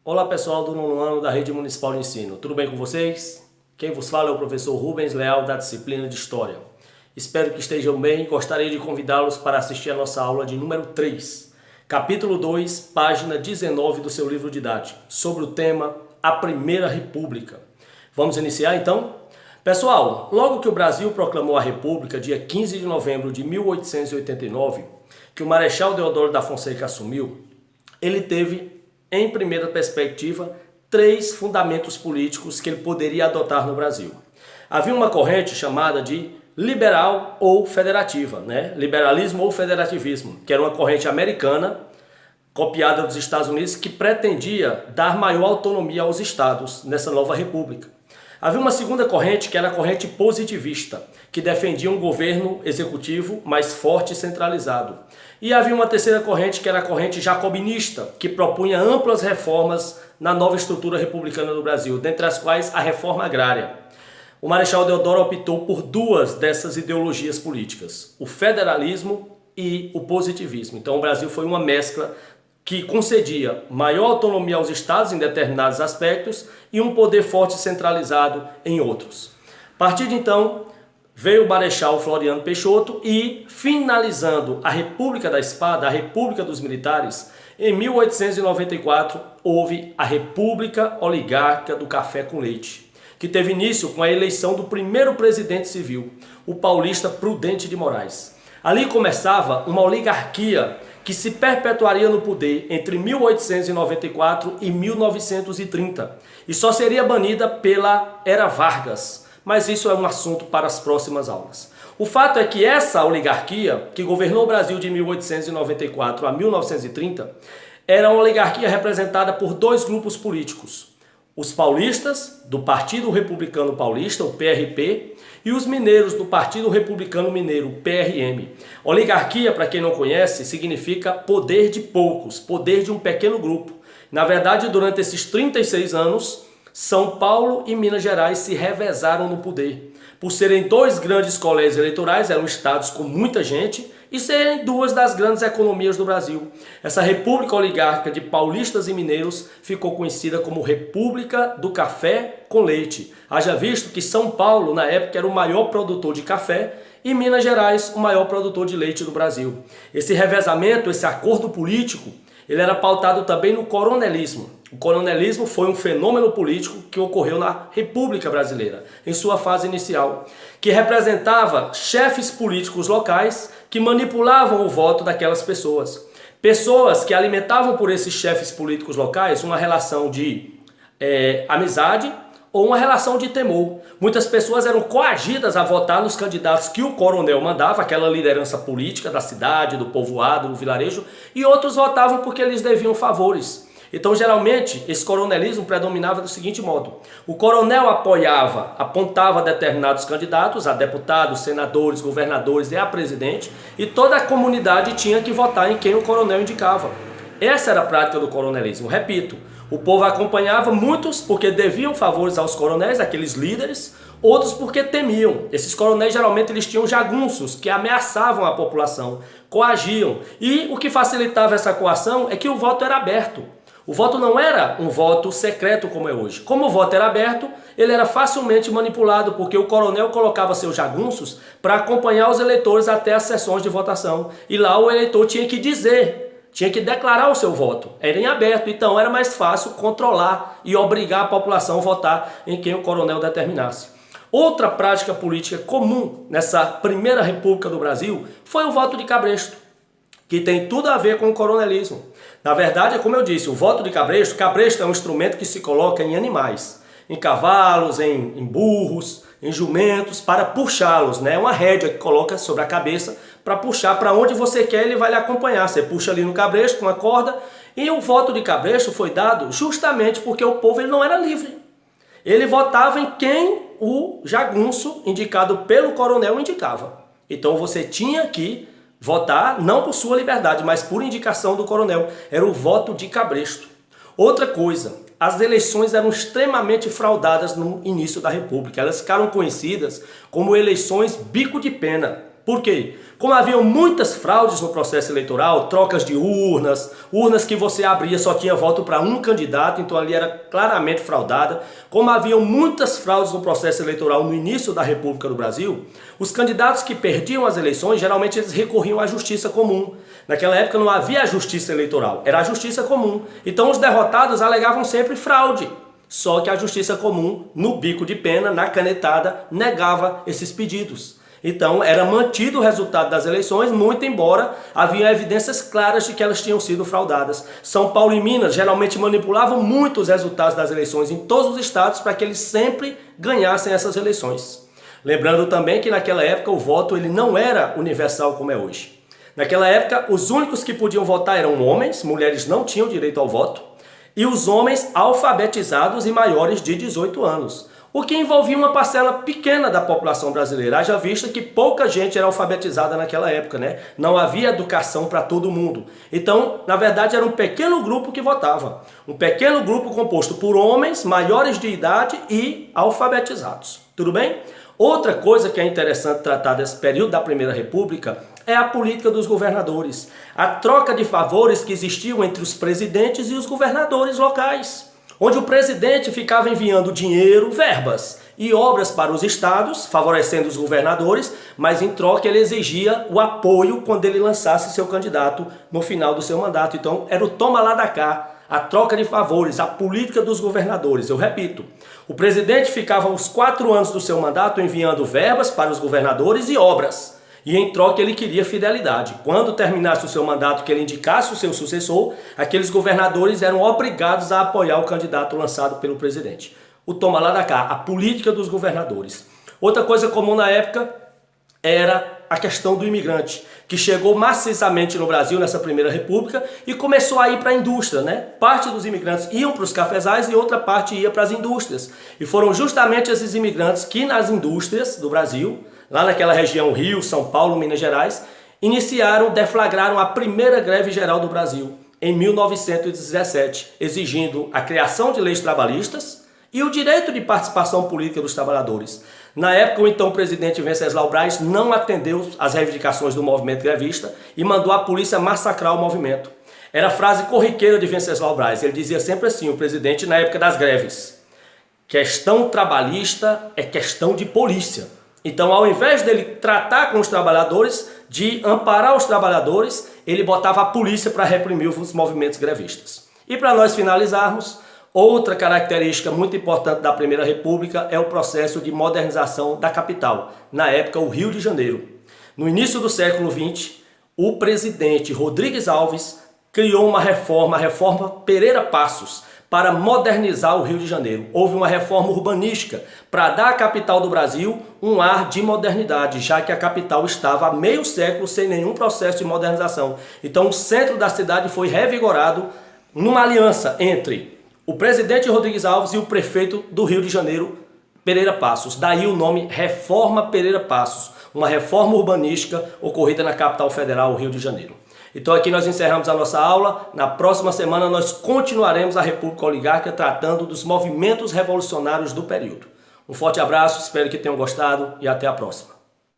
Olá pessoal do nono ano da Rede Municipal de Ensino, tudo bem com vocês? Quem vos fala é o professor Rubens Leal da disciplina de História. Espero que estejam bem e gostaria de convidá-los para assistir a nossa aula de número 3, capítulo 2, página 19 do seu livro didático, sobre o tema A Primeira República. Vamos iniciar então? Pessoal, logo que o Brasil proclamou a República, dia 15 de novembro de 1889, que o Marechal Deodoro da Fonseca assumiu, ele teve, em primeira perspectiva, 3 fundamentos políticos que ele poderia adotar no Brasil. Havia uma corrente chamada de liberal ou federativa, liberalismo ou federativismo, que era uma corrente americana, copiada dos Estados Unidos, que pretendia dar maior autonomia aos estados nessa nova república. Havia uma segunda corrente, que era a corrente positivista, que defendia um governo executivo mais forte e centralizado. E havia uma terceira corrente, que era a corrente jacobinista, que propunha amplas reformas na nova estrutura republicana do Brasil, dentre as quais a reforma agrária. O Marechal Deodoro optou por 2 dessas ideologias políticas, o federalismo e o positivismo. Então o Brasil foi uma mescla que concedia maior autonomia aos estados em determinados aspectos e um poder forte e centralizado em outros. A partir de então, veio o Marechal Floriano Peixoto e, finalizando a República da Espada, a República dos Militares, em 1894 houve a República Oligárquica do Café com Leite, que teve início com a eleição do primeiro presidente civil, o paulista Prudente de Moraes. Ali começava uma oligarquia que se perpetuaria no poder entre 1894 e 1930 e só seria banida pela Era Vargas, mas isso é um assunto para as próximas aulas. O fato é que essa oligarquia, que governou o Brasil de 1894 a 1930, era uma oligarquia representada por 2 grupos políticos: os paulistas, do Partido Republicano Paulista, o PRP, e os mineiros, do Partido Republicano Mineiro, o PRM. Oligarquia, para quem não conhece, significa poder de poucos, poder de um pequeno grupo. Na verdade, durante esses 36 anos, São Paulo e Minas Gerais se revezaram no poder. Por serem 2 grandes colégios eleitorais, eram estados com muita gente, e serem 2 das grandes economias do Brasil. Essa república oligárquica de paulistas e mineiros ficou conhecida como República do Café com Leite. Haja visto que São Paulo, na época, era o maior produtor de café e Minas Gerais, o maior produtor de leite do Brasil. Esse revezamento, esse acordo político, ele era pautado também no coronelismo. O coronelismo foi um fenômeno político que ocorreu na República Brasileira, em sua fase inicial, que representava chefes políticos locais que manipulavam o voto daquelas pessoas. Pessoas que alimentavam por esses chefes políticos locais uma relação de amizade ou uma relação de temor. Muitas pessoas eram coagidas a votar nos candidatos que o coronel mandava, aquela liderança política da cidade, do povoado, do vilarejo, e outros votavam porque eles deviam favores. Então, geralmente, esse coronelismo predominava do seguinte modo: o coronel apontava determinados candidatos a deputados, senadores, governadores e a presidente, e toda a comunidade tinha que votar em quem o coronel indicava. Essa era a prática do coronelismo. Repito, o povo acompanhava, muitos porque deviam favores aos coronéis, aqueles líderes, outros porque temiam. Esses coronéis geralmente eles tinham jagunços que ameaçavam a população, coagiam. E o que facilitava essa coação é que o voto era aberto. O voto não era um voto secreto como é hoje. Como o voto era aberto, ele era facilmente manipulado, porque o coronel colocava seus jagunços para acompanhar os eleitores até as sessões de votação. E lá o eleitor tinha que dizer, tinha que declarar o seu voto. Era em aberto, então era mais fácil controlar e obrigar a população a votar em quem o coronel determinasse. Outra prática política comum nessa primeira república do Brasil foi o voto de cabresto, que tem tudo a ver com o coronelismo. Na verdade, como eu disse, o voto de cabresto é um instrumento que se coloca em animais, em cavalos, em burros, em jumentos, para puxá-los, uma rédea que coloca sobre a cabeça para puxar para onde você quer, ele vai lhe acompanhar. Você puxa ali no cabresto com a corda, e o voto de cabresto foi dado justamente porque o povo ele não era livre. Ele votava em quem o jagunço indicado pelo coronel indicava. Então você tinha que votar não por sua liberdade, mas por indicação do coronel. Era o voto de cabresto. Outra coisa, as eleições eram extremamente fraudadas no início da República. Elas ficaram conhecidas como eleições bico de pena. Por quê? Como haviam muitas fraudes no processo eleitoral, trocas de urnas, urnas que você abria só tinha voto para um candidato, então ali era claramente fraudada. Como haviam muitas fraudes no processo eleitoral no início da República do Brasil, os candidatos que perdiam as eleições, geralmente eles recorriam à justiça comum. Naquela época não havia a justiça eleitoral, era a justiça comum. Então os derrotados alegavam sempre fraude. Só que a justiça comum, no bico de pena, na canetada, negava esses pedidos. Então era mantido o resultado das eleições, muito embora havia evidências claras de que elas tinham sido fraudadas. São Paulo e Minas geralmente manipulavam muito os resultados das eleições em todos os estados para que eles sempre ganhassem essas eleições. Lembrando também que naquela época o voto ele não era universal como é hoje. Naquela época os únicos que podiam votar eram homens, mulheres não tinham direito ao voto, e os homens alfabetizados e maiores de 18 anos. O que envolvia uma parcela pequena da população brasileira, haja vista que pouca gente era alfabetizada naquela época, né? Não havia educação para todo mundo. Então, na verdade, era um pequeno grupo que votava. Um pequeno grupo composto por homens maiores de idade e alfabetizados. Tudo bem? Outra coisa que é interessante tratar desse período da Primeira República é a política dos governadores. A troca de favores que existiam entre os presidentes e os governadores locais, onde o presidente ficava enviando dinheiro, verbas e obras para os estados, favorecendo os governadores, mas em troca ele exigia o apoio quando ele lançasse seu candidato no final do seu mandato. Então era o toma lá da cá, a troca de favores, a política dos governadores. Eu repito, o presidente ficava os 4 anos do seu mandato enviando verbas para os governadores e obras. E em troca ele queria fidelidade. Quando terminasse o seu mandato, que ele indicasse o seu sucessor, aqueles governadores eram obrigados a apoiar o candidato lançado pelo presidente. O toma lá da cá, a política dos governadores. Outra coisa comum na época era a questão do imigrante, que chegou maciçamente no Brasil nessa Primeira República e começou a ir para a indústria, né? Parte dos imigrantes iam para os cafezais e outra parte ia para as indústrias. E foram justamente esses imigrantes que nas indústrias do Brasil, lá naquela região Rio, São Paulo, Minas Gerais, deflagraram a primeira greve geral do Brasil em 1917, exigindo a criação de leis trabalhistas e o direito de participação política dos trabalhadores. Na época, o então presidente Venceslau Braz não atendeu às reivindicações do movimento grevista e mandou a polícia massacrar o movimento. Era a frase corriqueira de Venceslau Braz. Ele dizia sempre assim, o presidente, na época das greves: questão trabalhista é questão de polícia. Então, ao invés dele tratar com os trabalhadores, de amparar os trabalhadores, ele botava a polícia para reprimir os movimentos grevistas. E para nós finalizarmos, outra característica muito importante da Primeira República é o processo de modernização da capital, na época o Rio de Janeiro. No início do século XX, o presidente Rodrigues Alves criou uma reforma, a reforma Pereira Passos, para modernizar o Rio de Janeiro. Houve uma reforma urbanística para dar à capital do Brasil um ar de modernidade, já que a capital estava há meio século sem nenhum processo de modernização. Então o centro da cidade foi revigorado numa aliança entre o presidente Rodrigues Alves e o prefeito do Rio de Janeiro, Pereira Passos. Daí o nome Reforma Pereira Passos, uma reforma urbanística ocorrida na capital federal, o Rio de Janeiro. Então aqui nós encerramos a nossa aula. Na próxima semana nós continuaremos a República Oligárquica tratando dos movimentos revolucionários do período. Um forte abraço, espero que tenham gostado e até a próxima.